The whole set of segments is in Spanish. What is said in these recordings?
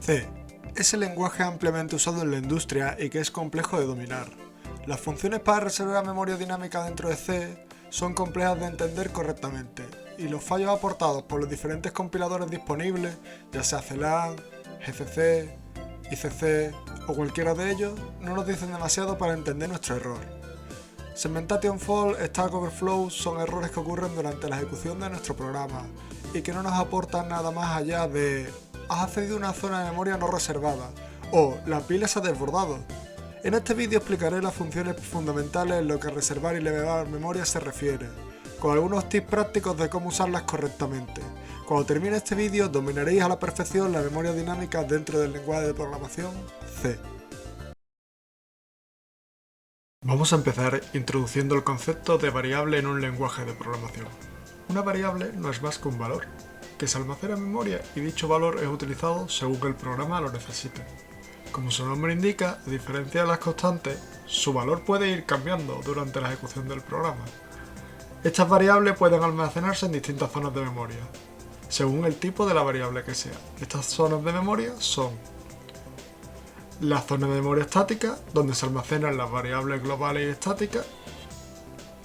C. Es el lenguaje ampliamente usado en la industria y que es complejo de dominar. Las funciones para reservar memoria dinámica dentro de C son complejas de entender correctamente, y los fallos aportados por los diferentes compiladores disponibles, ya sea CLang, GCC, ICC o cualquiera de ellos, no nos dicen demasiado para entender nuestro error. Segmentation Fault, Stack Overflow son errores que ocurren durante la ejecución de nuestro programa y que no nos aportan nada más allá de "has accedido a una zona de memoria no reservada" o "la pila se ha desbordado". En este vídeo explicaré las funciones fundamentales en lo que a reservar y liberar memoria se refiere, con algunos tips prácticos de cómo usarlas correctamente. Cuando termine este vídeo dominaréis a la perfección la memoria dinámica dentro del lenguaje de programación C. Vamos a empezar introduciendo el concepto de variable en un lenguaje de programación. Una variable no es más que un valor, que se almacena en memoria y dicho valor es utilizado según el programa lo necesite. Como su nombre indica, a diferencia de las constantes, su valor puede ir cambiando durante la ejecución del programa. Estas variables pueden almacenarse en distintas zonas de memoria, según el tipo de la variable que sea. Estas zonas de memoria son la zona de memoria estática, donde se almacenan las variables globales y estáticas,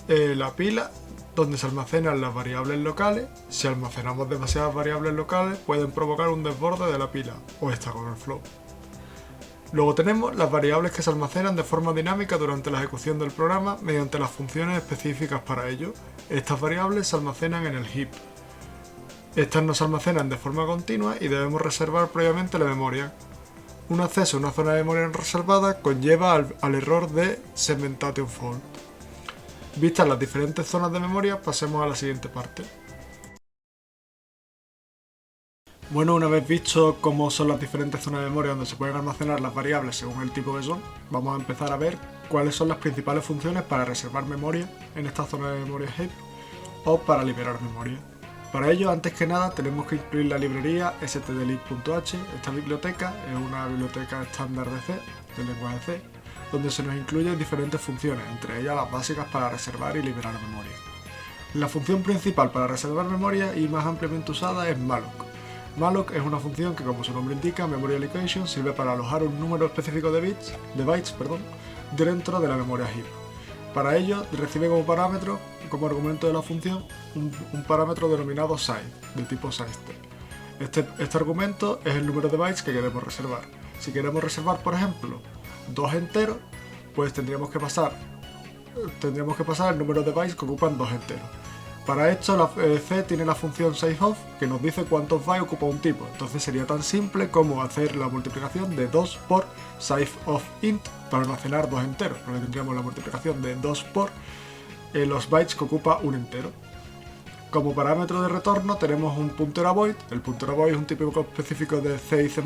la pila, donde se almacenan las variables locales. Si almacenamos demasiadas variables locales, pueden provocar un desborde de la pila o Stack Overflow. Luego tenemos las variables que se almacenan de forma dinámica durante la ejecución del programa mediante las funciones específicas para ello. Estas variables se almacenan en el heap. Estas no se almacenan de forma continua y debemos reservar previamente la memoria. Un acceso a una zona de memoria no reservada conlleva al error de Segmentation Fault. Vistas las diferentes zonas de memoria, pasemos a la siguiente parte. Bueno, una vez visto cómo son las diferentes zonas de memoria donde se pueden almacenar las variables según el tipo que son, vamos a empezar a ver cuáles son las principales funciones para reservar memoria en esta zona de memoria heap o para liberar memoria. Para ello, antes que nada, tenemos que incluir la librería stdelete.h. Esta biblioteca es una biblioteca estándar de C, del lenguaje C, donde se nos incluyen diferentes funciones, entre ellas las básicas para reservar y liberar memoria. La función principal para reservar memoria y más ampliamente usada es malloc. Malloc es una función que, como su nombre indica, memory allocation, sirve para alojar un número específico de bytes, dentro de la memoria heap. Para ello, recibe como argumento de la función, un parámetro denominado size, de tipo sizeTag. Este argumento es el número de bytes que queremos reservar. Si queremos reservar, por ejemplo, 2 enteros, pues tendríamos que pasar el número de bytes que ocupan 2 enteros. Para esto, C tiene la función sizeOf, que nos dice cuántos bytes ocupa un tipo. Entonces sería tan simple como hacer la multiplicación de 2 por sizeOfInt para almacenar 2 enteros, porque tendríamos la multiplicación de 2 por los bytes que ocupa un entero. Como parámetro de retorno tenemos un puntero a void. El puntero a void es un tipo específico de C y C++,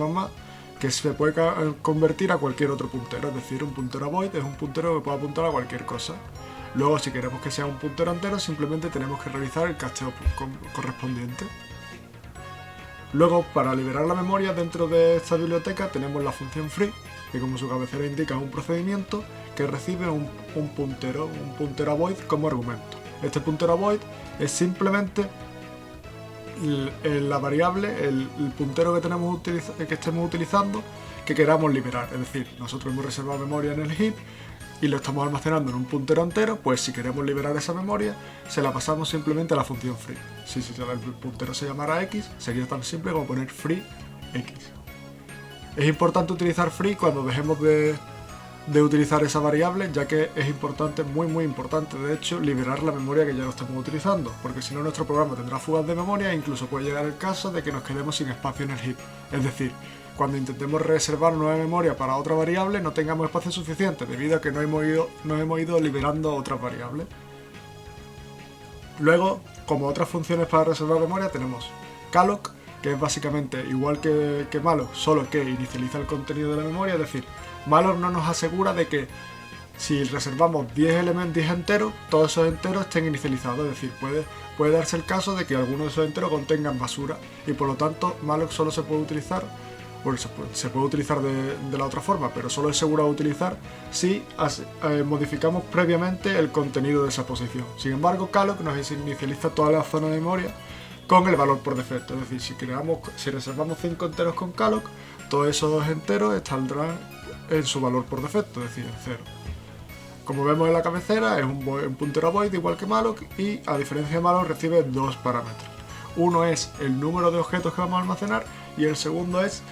que se puede convertir a cualquier otro puntero, es decir, un puntero a void es un puntero que puede apuntar a cualquier cosa. Luego, si queremos que sea un puntero entero, simplemente tenemos que realizar el cacheo correspondiente. Luego, para liberar la memoria dentro de esta biblioteca tenemos la función free, que como su cabecera indica es un procedimiento que recibe un puntero a void como argumento. Este puntero a void es simplemente la variable, el puntero que estemos utilizando que queramos liberar. Es decir, nosotros hemos reservado memoria en el heap y lo estamos almacenando en un puntero entero, pues si queremos liberar esa memoria, se la pasamos simplemente a la función free. Si el puntero se llamara x, sería tan simple como poner free x. Es importante utilizar free cuando dejemos de utilizar esa variable, ya que es importante, muy importante de hecho, liberar la memoria que ya no estamos utilizando, porque si no nuestro programa tendrá fugas de memoria e incluso puede llegar el caso de que nos quedemos sin espacio en el heap. Es decir, cuando intentemos reservar nueva memoria para otra variable no tengamos espacio suficiente debido a que no hemos ido liberando otras variables. Luego, como otras funciones para reservar memoria tenemos calloc, que es básicamente igual que malloc, solo que inicializa el contenido de la memoria. Es decir, malloc no nos asegura de que si reservamos 10 enteros, todos esos enteros estén inicializados. Es decir, puede darse el caso de que algunos de esos enteros contengan basura y por lo tanto malloc solo se puede utilizar, bueno, se puede utilizar de la otra forma, pero solo es seguro de utilizar si modificamos previamente el contenido de esa posición. Sin embargo, calloc nos inicializa toda la zona de memoria con el valor por defecto. Es decir, si reservamos 5 enteros con calloc, todos esos 2 enteros saldrán en su valor por defecto, es decir, en 0. Como vemos en la cabecera, es un puntero a void igual que malloc, y a diferencia de malloc recibe 2 parámetros. Uno es el número de objetos que vamos a almacenar y el segundo es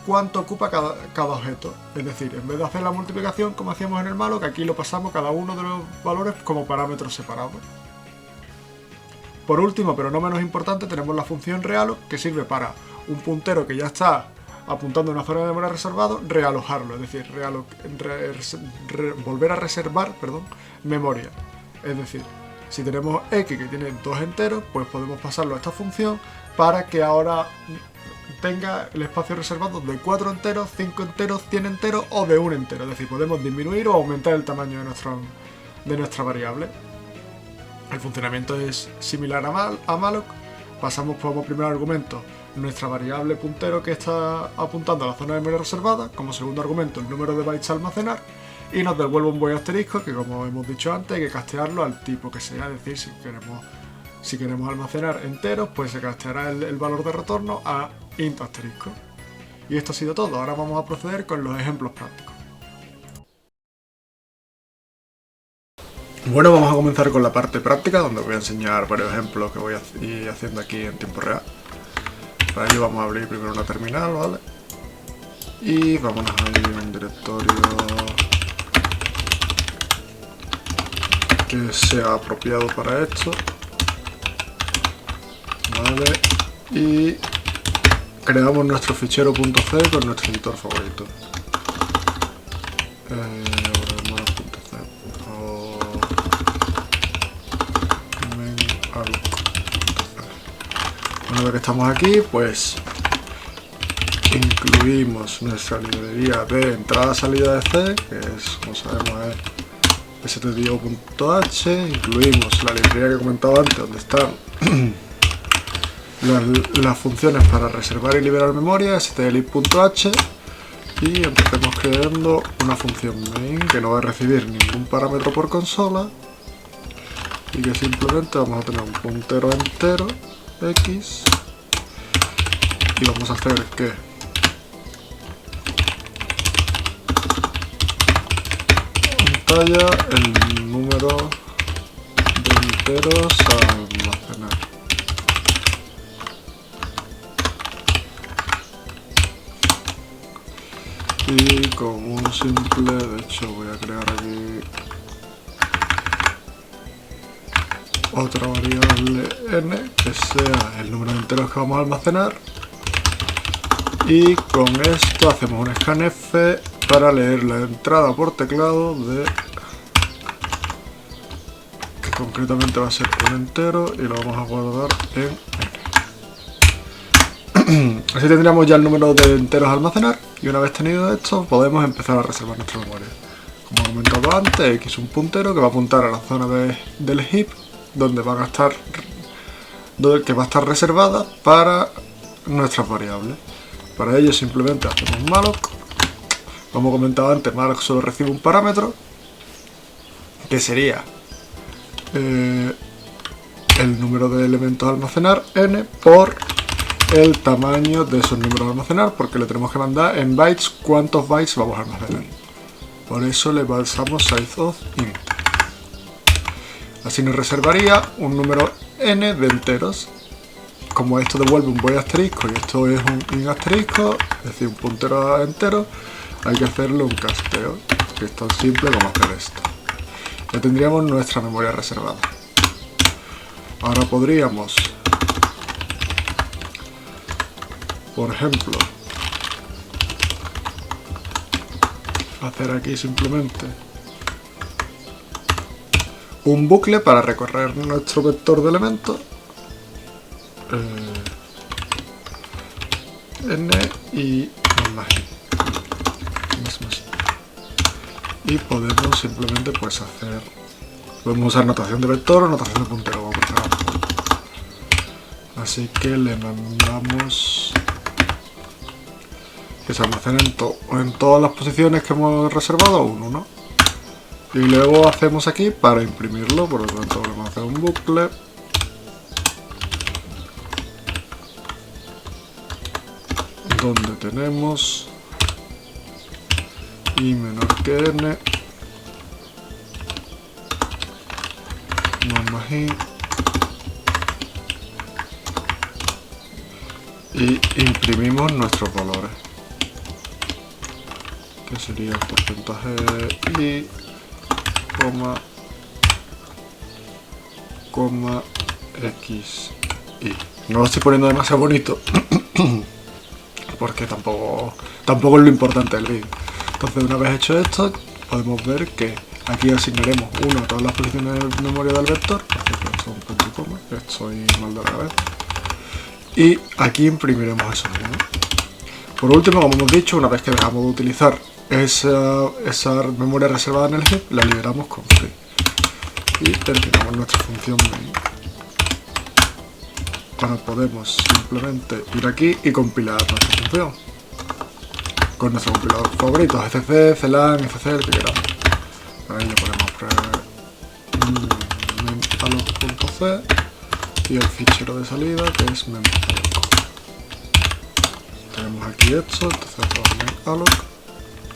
cuánto ocupa cada objeto. Es decir, en vez de hacer la multiplicación como hacíamos en el malloc, aquí lo pasamos cada uno de los valores como parámetros separados. Por último, pero no menos importante, tenemos la función realloc, que sirve para un puntero que ya está apuntando a una zona de memoria reservado, realojarlo, es decir, volver a reservar memoria. Es decir, si tenemos x que tiene 2 enteros, pues podemos pasarlo a esta función para que ahora tenga el espacio reservado de 4 enteros, 5 enteros, 100 enteros o de 1 entero. Es decir, podemos disminuir o aumentar el tamaño de nuestra variable. El funcionamiento es similar a malloc. Pasamos como primer argumento nuestra variable puntero que está apuntando a la zona de memoria reservada, como segundo argumento el número de bytes a almacenar, y nos devuelve un void asterisco que, como hemos dicho antes, hay que castearlo al tipo que sea. Es decir, si queremos almacenar enteros, pues se casteará el valor de retorno a int asterisco. Y esto ha sido todo. Ahora vamos a proceder con los ejemplos prácticos. Bueno, vamos a comenzar con la parte práctica, donde os voy a enseñar varios ejemplos que voy a ir haciendo aquí en tiempo real. Para ello vamos a abrir primero una terminal, ¿vale? Y vamos a abrir un directorio que sea apropiado para esto, ¿vale? Y creamos nuestro fichero .c con nuestro editor favorito. Una vez que estamos aquí, pues incluimos nuestra librería de entrada-salida de C, que es, como sabemos, es stdio.h. Incluimos la librería que comentaba antes, donde están las funciones para reservar y liberar memoria, strlib.h, y empecemos creando una función main que no va a recibir ningún parámetro por consola y que simplemente vamos a tener un puntero entero x, y vamos a hacer que pantalla el número de enteros a almacenar. Y con un simple, de hecho voy a crear aquí otra variable n que sea el número de enteros que vamos a almacenar, y con esto hacemos un scanf para leer la entrada por teclado que concretamente va a ser un entero, y lo vamos a guardar en n. Así tendríamos ya el número de enteros a almacenar, y una vez tenido esto podemos empezar a reservar nuestra memoria. Como he comentado antes, x es un puntero que va a apuntar a la zona del heap donde que va a estar reservada para nuestras variables. Para ello simplemente hacemos malloc. Como comentaba antes, malloc solo recibe un parámetro, que sería el número de elementos a almacenar, n, por el tamaño de esos números a almacenar, porque le tenemos que mandar en bytes cuántos bytes vamos a almacenar. Por eso le pasamos sizeOf_int. Así nos reservaría un número n de enteros. Como esto devuelve un void asterisco y esto es un int asterisco, es decir, un puntero a entero, hay que hacerle un casteo, que es tan simple como hacer esto. Ya tendríamos nuestra memoria reservada. Ahora podríamos, por ejemplo, hacer aquí simplemente un bucle para recorrer nuestro vector de elementos, n y más i. Y podemos simplemente pues podemos usar notación de vector o notación de puntero, como preferamos. Así que le mandamos que se almacene en todas las posiciones que hemos reservado uno, ¿no? Y luego hacemos aquí para imprimirlo, por lo tanto vamos a hacer un bucle donde tenemos i menor que n más i, y imprimimos nuestros valores, que sería el porcentaje i, coma x y. No lo estoy poniendo demasiado bonito porque tampoco es lo importante del vídeo. Entonces, una vez hecho esto, podemos ver que aquí asignaremos 1 a todas las posiciones de memoria del vector. Esto es un punto y coma, estoy mal de la cabeza. Y aquí imprimiremos eso mismo. Por último, como hemos dicho, una vez que dejamos de utilizar esa memoria reservada en el heap, la liberamos con free. Y terminamos nuestra función main. Ahora podemos simplemente ir aquí y compilar nuestra función con nuestro compilador favorito, fc, clan, fc, el que queramos. Ahí le ponemos memtalog.c y el fichero de salida, que es memtalog. Tenemos aquí esto, entonces memtalog,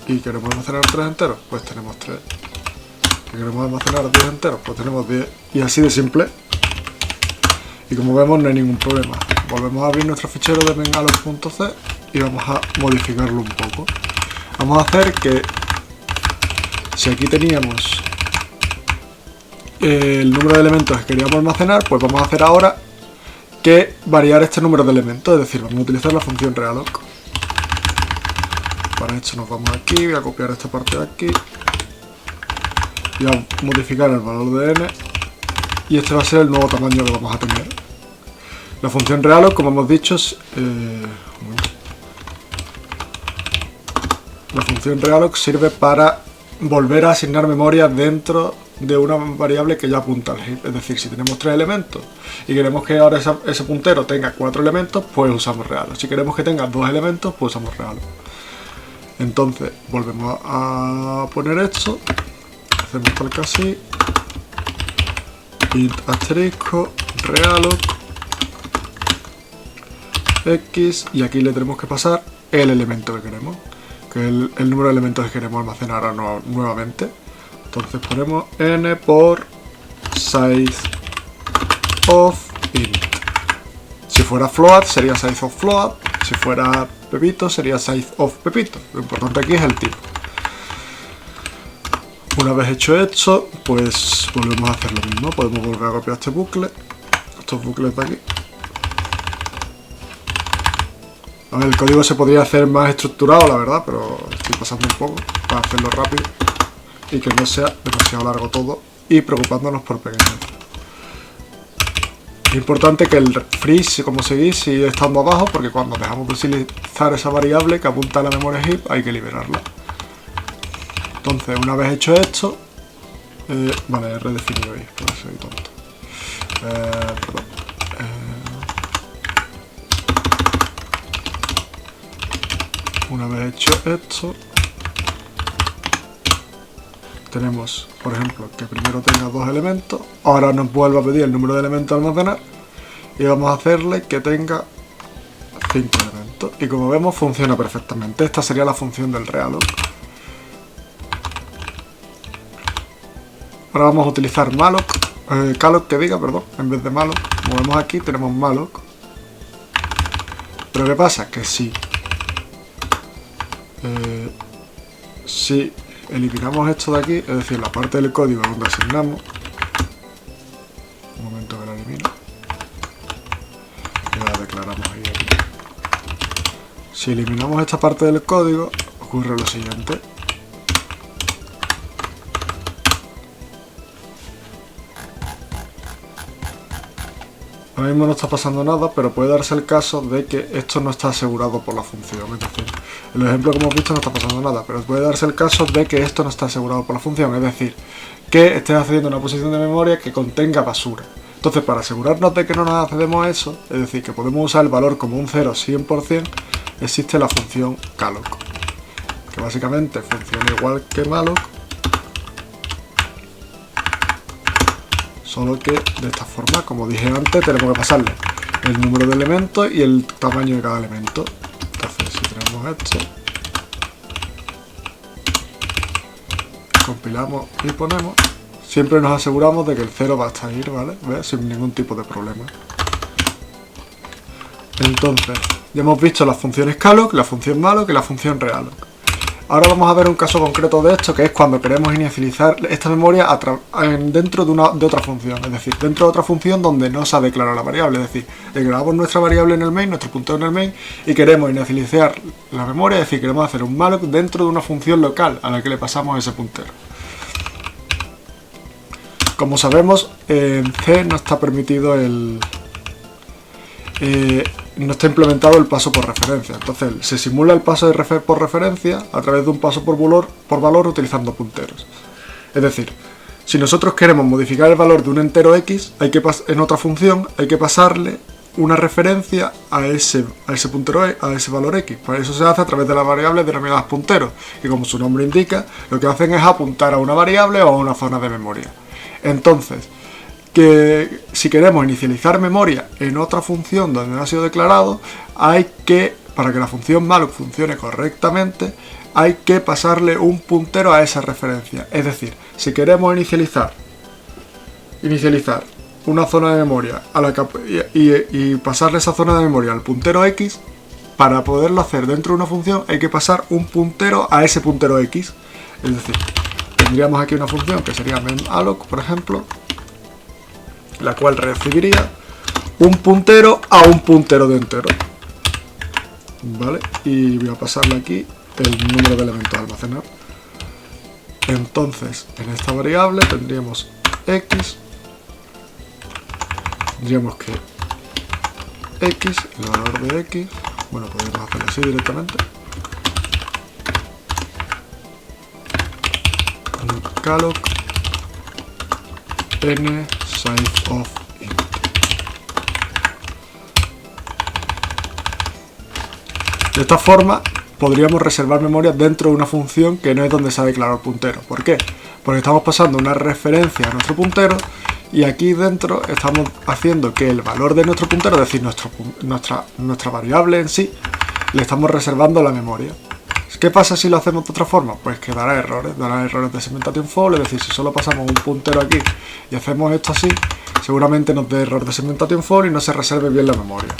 y queremos almacenar 3 enteros, pues tenemos 3. Que queremos almacenar 10 enteros, pues tenemos 10. Y así de simple. Y como vemos, no hay ningún problema. Volvemos a abrir nuestro fichero de memtalog.c y vamos a modificarlo un poco. Vamos a hacer que, si aquí teníamos el número de elementos que queríamos almacenar, pues vamos a hacer ahora que variar este número de elementos, es decir, vamos a utilizar la función realloc. Para esto nos vamos aquí, voy a copiar esta parte de aquí, y a modificar el valor de n, y este va a ser el nuevo tamaño que vamos a tener. La función realloc, como hemos dicho, la función realloc sirve para volver a asignar memoria dentro de una variable que ya apunta al heap. Es decir, si tenemos 3 elementos y queremos que ahora ese puntero tenga 4 elementos, pues usamos realloc. Si queremos que tenga 2 elementos, pues usamos realloc. Entonces, volvemos a poner esto, hacemos tal que así, int asterisco realloc x, y aquí le tenemos que pasar el elemento que queremos, que es el número de elementos que queremos almacenar nuevamente. Entonces ponemos n por size of int. Si fuera float sería size of float, si fuera pepito sería size of pepito. Lo importante aquí es el tipo. Una vez hecho esto, pues volvemos a hacer lo mismo. Podemos volver a copiar este bucle, estos bucles de aquí. A ver, el código se podría hacer más estructurado, la verdad, pero estoy pasando un poco para hacerlo rápido y que no sea demasiado largo todo y preocupándonos por pequeñez. Es importante que el free, como seguís, siga estando abajo, porque cuando dejamos de utilizar esa variable que apunta a la memoria heap, hay que liberarla. Entonces, una vez hecho esto, vale, he redefinido ahí, por eso soy tonto. Perdón. Una vez hecho esto, tenemos, por ejemplo, que primero tenga 2 elementos. Ahora nos vuelve a pedir el número de elementos a almacenar y vamos a hacerle que tenga 5 elementos. Y como vemos, funciona perfectamente. Esta sería la función del realloc. Ahora vamos a utilizar calloc en vez de malloc. Como vemos aquí, tenemos malloc. Pero ¿qué pasa? Que si eliminamos esto de aquí, es decir, la parte del código donde asignamos, un momento que la elimino, y la declaramos ahí. Si eliminamos esta parte del código, ocurre lo siguiente. Ahora mismo no está pasando nada, pero puede darse el caso de que esto no está asegurado por la función. Es decir, en el ejemplo que hemos visto no está pasando nada, pero puede darse el caso de que esto no está asegurado por la función. Es decir, que estés accediendo a una posición de memoria que contenga basura. Entonces, para asegurarnos de que no nos accedemos a eso, es decir, que podemos usar el valor como un 0 100%, existe la función calloc, que básicamente funciona igual que malloc, solo que de esta forma, como dije antes, tenemos que pasarle el número de elementos y el tamaño de cada elemento. Entonces, si esto. Compilamos y ponemos. Siempre nos aseguramos de que el 0 va a estar ahí, ¿vale? ¿Ves? Sin ningún tipo de problema. Entonces, ya hemos visto las funciones calloc, la función malloc y la función realloc. Ahora vamos a ver un caso concreto de esto, que es cuando queremos inicializar esta memoria dentro de otra función, es decir, dentro de otra función donde no se ha declarado la variable, es decir, declaramos nuestra variable en el main, nuestro puntero en el main, y queremos inicializar la memoria, es decir, queremos hacer un malloc dentro de una función local a la que le pasamos ese puntero. Como sabemos, en C no está permitido no está implementado el paso por referencia. Entonces se simula el paso por referencia a través de un paso por valor utilizando punteros. Es decir, si nosotros queremos modificar el valor de un entero x, en otra función hay que pasarle una referencia a ese puntero, a ese valor x. Para eso se hace a través de las variables denominadas punteros, que como su nombre indica, lo que hacen es apuntar a una variable o a una zona de memoria. Entonces, que si queremos inicializar memoria en otra función donde no ha sido declarado, para que la función malloc funcione correctamente, hay que pasarle un puntero a esa referencia. Es decir, si queremos inicializar una zona de memoria y pasarle esa zona de memoria al puntero x, para poderlo hacer dentro de una función hay que pasar un puntero a ese puntero x. Es decir, tendríamos aquí una función que sería memAlloc, por ejemplo, la cual recibiría un puntero a un puntero de entero, ¿vale? Y voy a pasarle aquí el número de elementos a almacenar. Entonces, en esta variable tendríamos x, tendríamos que x, el valor de x, bueno, podemos hacerlo así directamente, calloc n size of int. De esta forma podríamos reservar memoria dentro de una función que no es donde se ha declarado el puntero. ¿Por qué? Porque estamos pasando una referencia a nuestro puntero y aquí dentro estamos haciendo que el valor de nuestro puntero, es decir, nuestra variable en sí, le estamos reservando la memoria. ¿Qué pasa si lo hacemos de otra forma? Pues que dará errores de segmentation fault, es decir, si solo pasamos un puntero aquí y hacemos esto así, seguramente nos dé error de segmentation fault y no se reserve bien la memoria.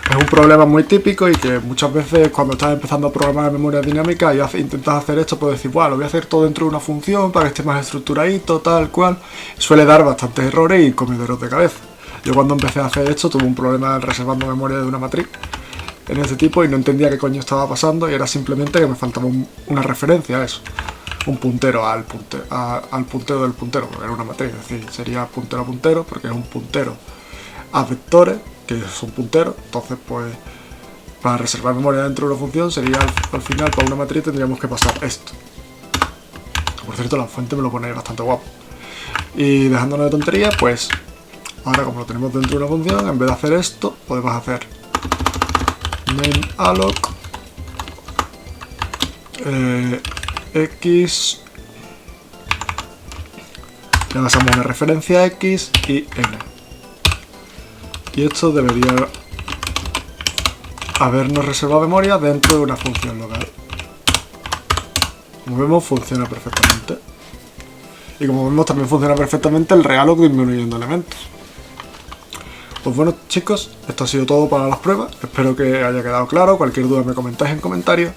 Es un problema muy típico y que muchas veces cuando estás empezando a programar memoria dinámica y intentas hacer esto, puedes decir, bueno, lo voy a hacer todo dentro de una función para que esté más estructuradito, tal cual. Suele dar bastantes errores y comideros de cabeza. Yo cuando empecé a hacer esto tuve un problema reservando memoria de una matriz en ese tipo y no entendía qué coño estaba pasando y era simplemente que me faltaba una referencia a eso, un puntero al puntero del puntero, porque era una matriz, es decir, sería puntero a puntero porque es un puntero a vectores que son punteros. Entonces pues para reservar memoria dentro de una función sería al final para una matriz tendríamos que pasar esto. Por cierto, la fuente me lo pone bastante guapo. Y dejándonos de tonterías, pues ahora como lo tenemos dentro de una función, en vez de hacer esto podemos hacer memAlloc x, le pasamos una referencia x y n, y esto debería habernos reservado memoria dentro de una función local. Como vemos, funciona perfectamente, y como vemos también funciona perfectamente el realloc disminuyendo elementos. Pues bueno, chicos, esto ha sido todo para las pruebas. Espero que haya quedado claro. Cualquier duda me comentáis en comentarios.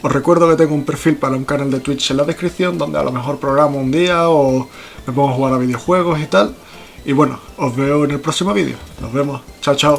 Os recuerdo que tengo un perfil para un canal de Twitch en la descripción, donde a lo mejor programo un día o me pongo a jugar a videojuegos y tal. Y bueno, os veo en el próximo vídeo. Nos vemos. Chao, chao.